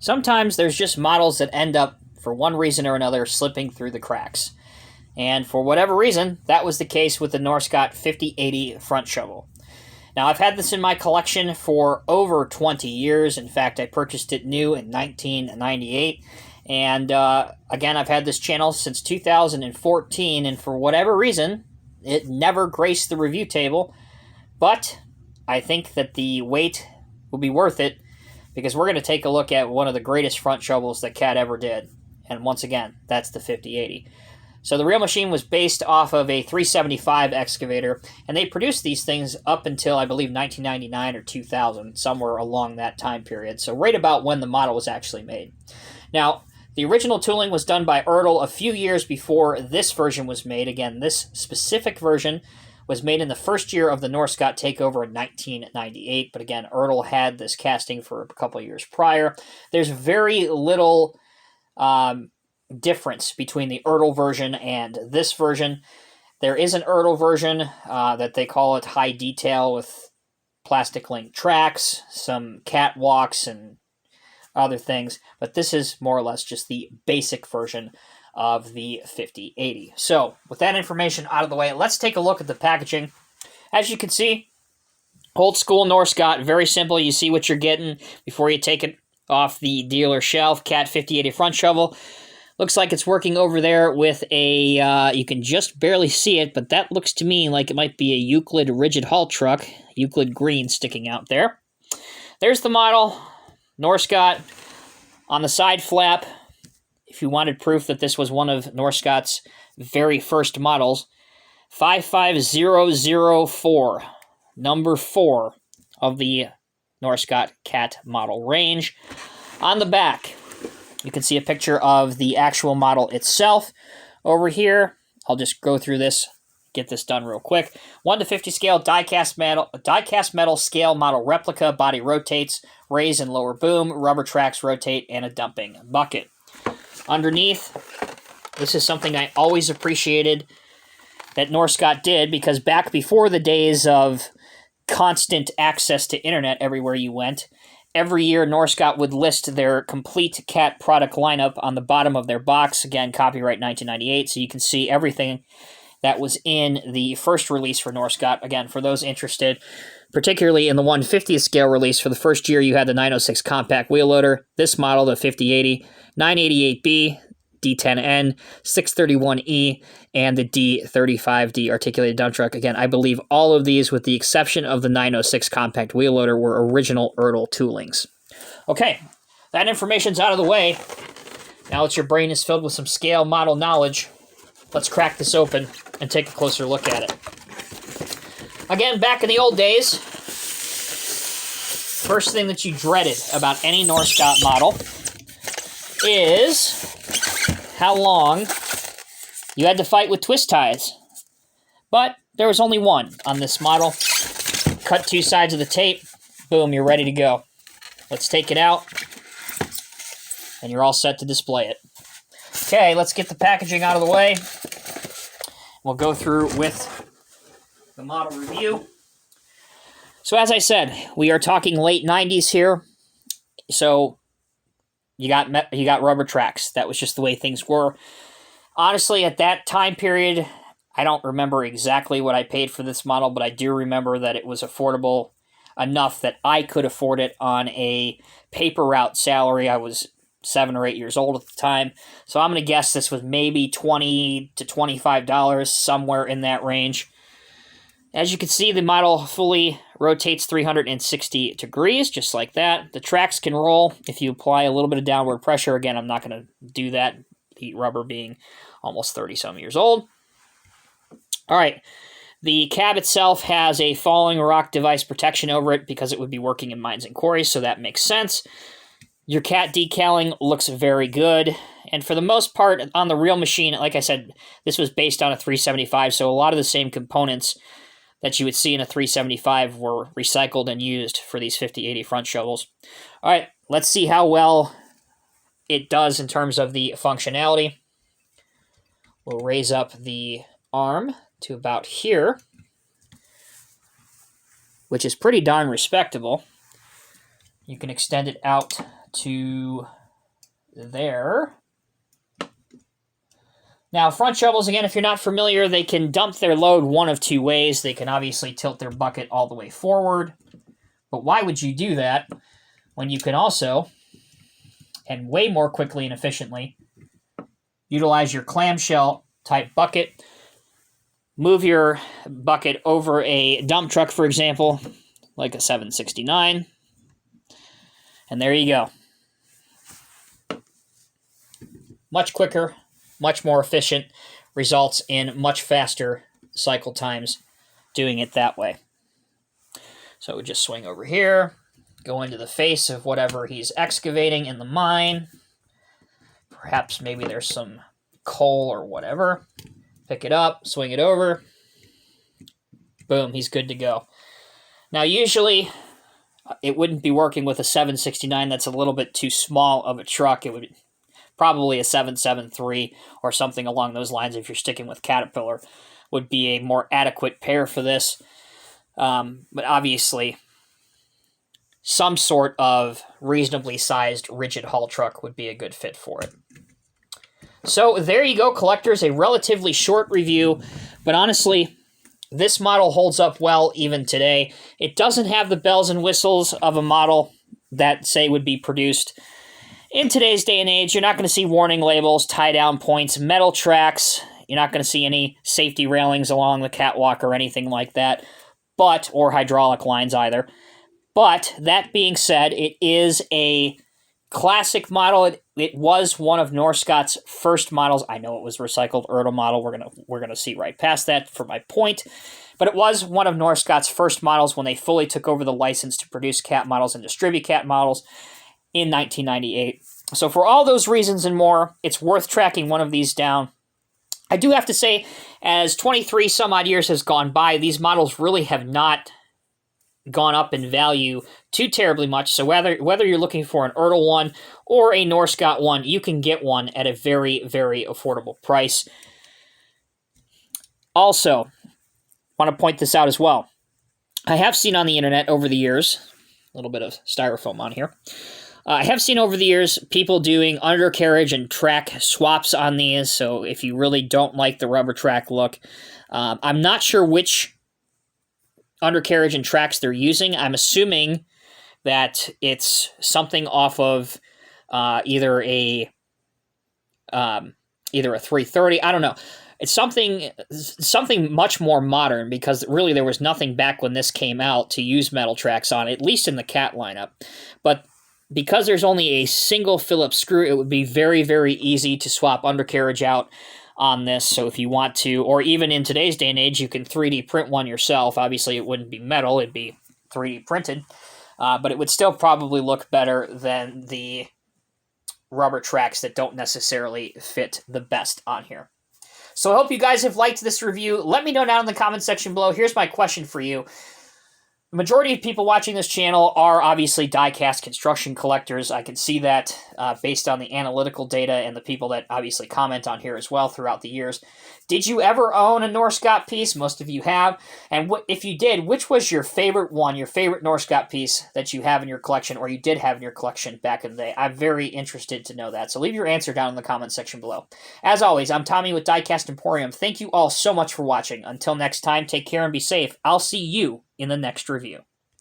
Sometimes there's just models that end up, for one reason or another, slipping through the cracks. And for whatever reason, that was the case with the Norscot 5080 front shovel. Now, I've had this in my collection for over 20 years. In fact, I purchased it new in 1998. And again, I've had this channel since 2014, and for whatever reason, it never graced the review table. But I think that the wait will be worth it, because we're going to take a look at one of the greatest front shovels that CAT ever did. And once again, that's the 5080. So the real machine was based off of a 375 excavator, and they produced these things up until, I believe, 1999 or 2000, somewhere along that time period. So right about when the model was actually made. Now, the original tooling was done by Ertl a few years before this version was made. Again, this specific version was made in the first year of the Norscot takeover in 1998. But again, Ertl had this casting for a couple of years prior. There's very little difference between the Ertl version and this version. There is an Ertl version that they call it high detail with plastic link tracks, some catwalks, and other things, but this is more or less just the basic version of the 5080. So, with that information out of the way, let's take a look at the packaging. As you can see, old school Norscot, very simple. You see what you're getting before you take it off the dealer shelf. CAT 5080 front shovel. Looks like it's working over there with a, you can just barely see it, but that looks to me like it might be a Euclid rigid haul truck, Euclid green sticking out there. There's the model. Norscot on the side flap, if you wanted proof that this was one of Norscot's very first models, 55004, number 4 of the Norscot CAT model range. On the back, you can see a picture of the actual model itself. Over here, I'll just go through this, get this done real quick. 1:50 scale diecast metal scale model replica. Body rotates, raise and lower boom, rubber tracks rotate, and a dumping bucket. Underneath, this is something I always appreciated that Norscot did, because back before the days of constant access to internet everywhere you went, every year Norscot would list their complete CAT product lineup on the bottom of their box. Again, copyright 1998, so you can see everything that was in the first release for Norscot. Again, for those interested, particularly in the 1/50th scale release, for the first year you had the 906 compact wheel loader, this model, the 5080, 988B, D10N, 631E, and the D35D articulated dump truck. Again, I believe all of these, with the exception of the 906 compact wheel loader, were original Ertl toolings. Okay, that information's out of the way. Now that your brain is filled with some scale model knowledge, let's crack this open and take a closer look at it. Again, back in the old days, first thing that you dreaded about any Norscot model is how long you had to fight with twist ties. But there was only one on this model. Cut 2 sides of the tape, boom, you're ready to go. Let's take it out, and you're all set to display it. Okay, let's get the packaging out of the way. We'll go through with the model review. So as I said, we are talking late 90s here. So you got rubber tracks. That was just the way things were. Honestly, at that time period, I don't remember exactly what I paid for this model, but I do remember that it was affordable enough that I could afford it on a paper route salary. I was 7 or 8 years old at the time. So I'm going to guess this was maybe $20 to $25, somewhere in that range. As you can see, the model fully rotates 360 degrees, just like that. The tracks can roll if you apply a little bit of downward pressure. Again, I'm not going to do that, heat rubber being almost 30-some years old. All right, the cab itself has a falling rock device protection over it because it would be working in mines and quarries, so that makes sense. Your CAT decaling looks very good, and for the most part, on the real machine, like I said, this was based on a 375, so a lot of the same components that you would see in a 375 were recycled and used for these 5080 front shovels. All right, let's see how well it does in terms of the functionality. We'll raise up the arm to about here, which is pretty darn respectable. You can extend it out to there. Now, front shovels, again, if you're not familiar, they can dump their load one of two ways. They can obviously tilt their bucket all the way forward. But why would you do that when you can also, and way more quickly and efficiently, utilize your clamshell type bucket, move your bucket over a dump truck, for example, like a 769, and there you go. Much quicker, much more efficient, results in much faster cycle times doing it that way. So we just swing over here, go into the face of whatever he's excavating in the mine. Perhaps maybe there's some coal or whatever. Pick it up, swing it over. Boom, he's good to go. Now, usually, it wouldn't be working with a 769. That's a little bit too small of a truck. It would probably a 773 or something along those lines, if you're sticking with Caterpillar, would be a more adequate pair for this. But obviously, some sort of reasonably sized rigid haul truck would be a good fit for it. So there you go, collectors, a relatively short review, but honestly, this model holds up well even today. It doesn't have the bells and whistles of a model that, say, would be produced in today's day and age. You're not going to see warning labels, tie-down points, metal tracks. You're not going to see any safety railings along the catwalk or anything like that, or hydraulic lines either. But that being said, it is a classic model. It was one of Norscot's first models. I know it was recycled Ertl model. We're gonna see right past that for my point. But it was one of Norscot's first models when they fully took over the license to produce cat models and distribute cat models in 1998. So for all those reasons and more, it's worth tracking one of these down. I do have to say, as 23 some odd years has gone by, these models really have not gone up in value too terribly much. So whether you're looking for an Ertl one or a Norscot one, you can get one at a very, very affordable price. Also, want to point this out as well. I have seen on the internet over the years, a little bit of styrofoam on here, I have seen over the years people doing undercarriage and track swaps on these, so if you really don't like the rubber track look, I'm not sure which undercarriage and tracks they're using. I'm assuming that it's something off of either a 330. I don't know. It's something much more modern, because really there was nothing back when this came out to use metal tracks on, at least in the cat lineup. But because there's only a single Phillips screw, it would be very, very easy to swap undercarriage out on this. So if you want to, or even in today's day and age, you can 3D print one yourself. Obviously, it wouldn't be metal, it'd be 3D printed, but it would still probably look better than the rubber tracks that don't necessarily fit the best on here. So I hope you guys have liked this review. Let me know down in the comment section below. Here's my question for you. The majority of people watching this channel are obviously die-cast construction collectors. I can see that based on the analytical data and the people that obviously comment on here as well throughout the years. Did you ever own a Norscot piece? Most of you have. And if you did, which was your favorite one, your favorite Norscot piece that you have in your collection, or you did have in your collection back in the day? I'm very interested to know that. So leave your answer down in the comment section below. As always, I'm Tommy with Diecast Emporium. Thank you all so much for watching. Until next time, take care and be safe. I'll see you in the next review.